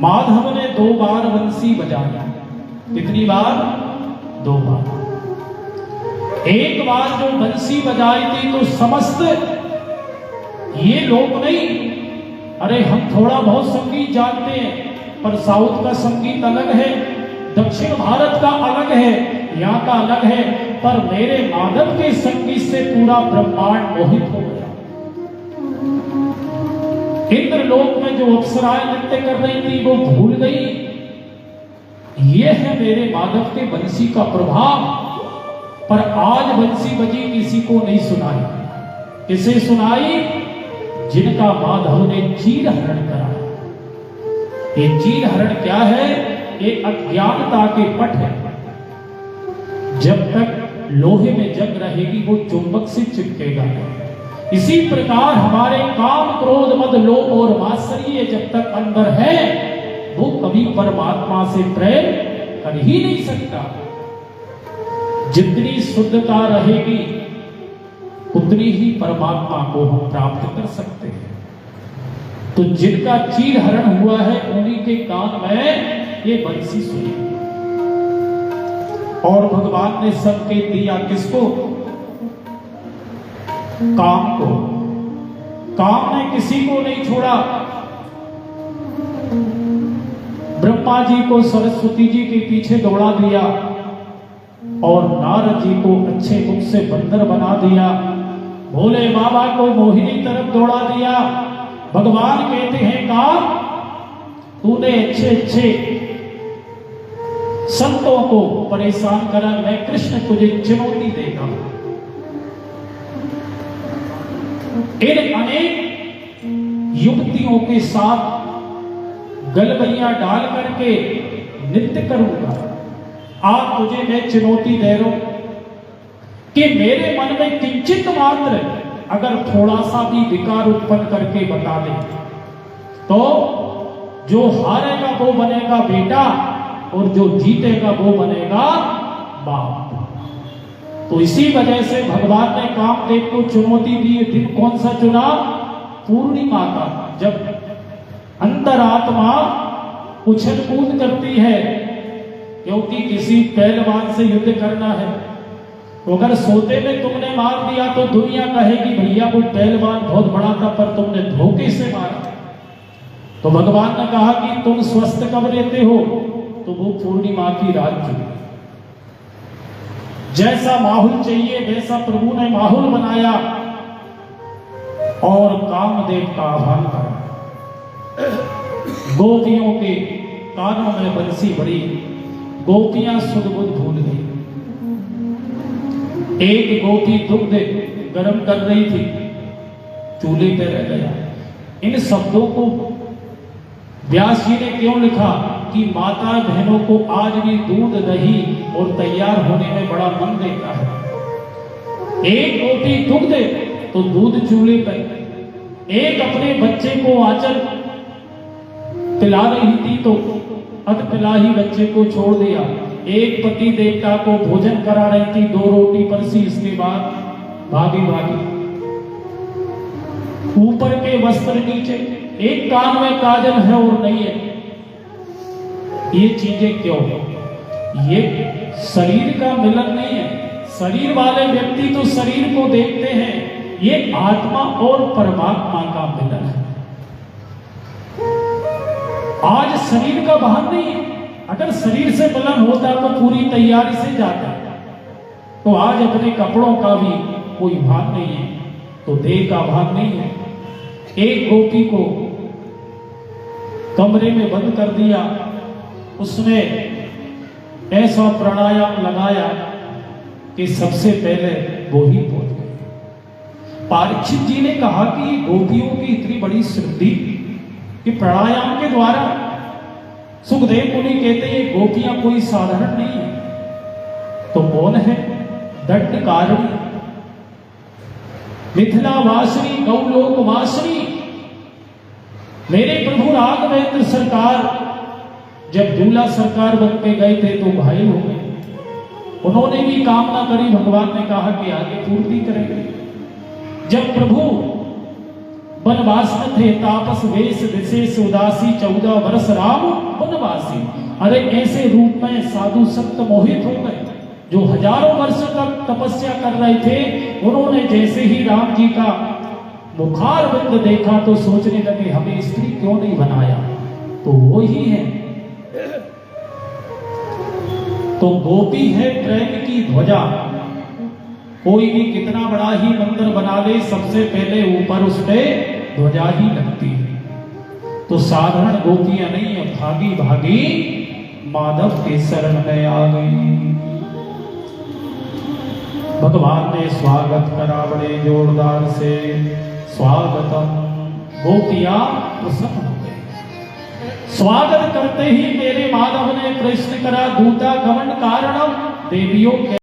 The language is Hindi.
माधव ने 2 बार बंसी बजाया। कितनी बार? 2 बार। एक बार जो बंसी बजाई थी तो समस्त ये लोग नहीं, अरे हम थोड़ा बहुत संगीत जानते हैं पर साउथ का संगीत अलग है, दक्षिण भारत का अलग है, यहाँ का अलग है, पर मेरे माधव के संगीत से पूरा ब्रह्मांड मोहित हो गया। इंद्रलोक में जो अप्सराएं नृत्य कर रही थी वो भूल गई। ये है मेरे माधव के बंसी का प्रभाव। पर आज बंसी बजी किसी को नहीं सुनाई। किसे सुनाई? जिनका माधव ने चीर हरण करा। ये चीर हरण क्या है? ये अज्ञानता के पट है। जब तक लोहे में जंग रहेगी वो चुंबक से चिपकेगा। इसी प्रकार हमारे काम, क्रोध, मद, लोभ और मात्सर्य जब तक अंदर है वो कभी परमात्मा से प्रेम कर ही नहीं सकता। जितनी शुद्धता रहेगी उतनी ही परमात्मा को हम प्राप्त कर सकते हैं। तो जिनका चीर हरण हुआ है उन्हीं के कान में ये बंसी सुनी। और भगवान ने संकेत दिया किसको? काम को। काम ने किसी को नहीं छोड़ा। ब्रह्मा जी को सरस्वती जी के पीछे दौड़ा दिया और नारद जी को अच्छे मुख से बंदर बना दिया। भोले बाबा को मोहिनी तरफ दौड़ा दिया। भगवान कहते हैं काम, तूने अच्छे अच्छे संतों को परेशान करा, मैं कृष्ण तुझे चुनौती देगा। इन अनेक युवतियों के साथ गलबैया डाल करके नृत्य करूंगा। आज तुझे मैं चुनौती दे रहा हूं कि मेरे मन में किंचित मात्र अगर थोड़ा सा भी विकार उत्पन्न करके बता दे तो जो हारेगा वो बनेगा बेटा और जो जीतेगा वो बनेगा बाप। तो इसी वजह से भगवान ने कामदेव को चुनौती दी। दिन कौन सा चुना? पूर्णिमा का, जब अंतरात्मा उछल कूद करती है, क्योंकि किसी पहलवान से युद्ध करना है। तो अगर सोते में तुमने मार दिया तो दुनिया कहेगी भैया वो पहलवान बहुत बड़ा था पर तुमने धोखे से मारा। तो भगवान ने कहा कि तुम स्वस्थ कब रहते हो? तो वो पूर्णिमा की रात थी। जैसा माहौल चाहिए वैसा प्रभु ने माहौल बनाया और कामदेव का आह्वान करा। गोपियों के कानों में बंसी बड़ी, गोपियां सुध बुध भूल गई। एक गोपी दुग्ध गर्म कर रही थी, चूल्हे पे रह गया। इन शब्दों को व्यास जी ने क्यों लिखा कि माता बहनों को आज भी दूध, दही और तैयार होने में बड़ा मन देता है। एक गोपी दुग्ध तो दूध चूल्हे पर, एक अपने बच्चे को आंचल पिला रही थी तो अध पिला ही बच्चे को छोड़ दिया। एक पति देवता को भोजन करा रही थी, 2 रोटी परसी, इसके बाद भागी भागी। ऊपर के वस्त्र नीचे, एक कान में काजल है और नहीं है। ये चीजें क्यों? ये शरीर का मिलन नहीं है। शरीर वाले व्यक्ति तो शरीर को देखते हैं, ये आत्मा और परमात्मा का मिलन है। आज शरीर का भान नहीं है। अगर शरीर से मिलन होता तो पूरी तैयारी से जाता। तो आज अपने कपड़ों का भी कोई भान नहीं है, तो देह का भान नहीं है। एक गोपी को कमरे में बंद कर दिया, उसने ऐसा प्राणायाम लगाया कि सबसे पहले वो ही पहुंच गए। परीक्षित जी ने कहा कि ये गोपियों की इतनी बड़ी सिद्धि कि प्राणायाम के द्वारा, सुखदेव मुनि कहते हैं ये गोपियां कोई साधारण नहीं है। तो कौन है? दंडकारिणी, मिथिला वासिनी, गौलोक वासिनी। मेरे प्रभु राघवेंद्र सरकार जब दूल्हा सरकार बन के गए थे तो घायल हो गए। उन्होंने भी कामना करी, भगवान ने कहा कि आगे पूर्ति करेंगे। जब प्रभु वनवास में थे तापस वेश विशेष उदासी 14 वर्ष राम वनवासी। अरे ऐसे रूप में साधु संत मोहित हो गए जो हजारों वर्ष तक तपस्या कर रहे थे। उन्होंने जैसे ही राम जी का मुखारविंद देखा तो सोचने लगे हमें स्त्री क्यों नहीं बनाया, तो वो ही है। तो गोपी है प्रेम की ध्वजा। कोई भी कितना बड़ा ही मंदिर बना ले, सबसे पहले ऊपर उस पे ध्वजा ही लगती है। तो साधारण गोपियां नहीं है, भागी भागी माधव के शरण में आ गई। भगवान ने स्वागत करा बड़े जोरदार से, स्वागतम। गोपियां प्रसन्न हो गई। स्वागत करते ही मेरे माधव ने प्रश्न करा, दूता गमन कारणम। देवियों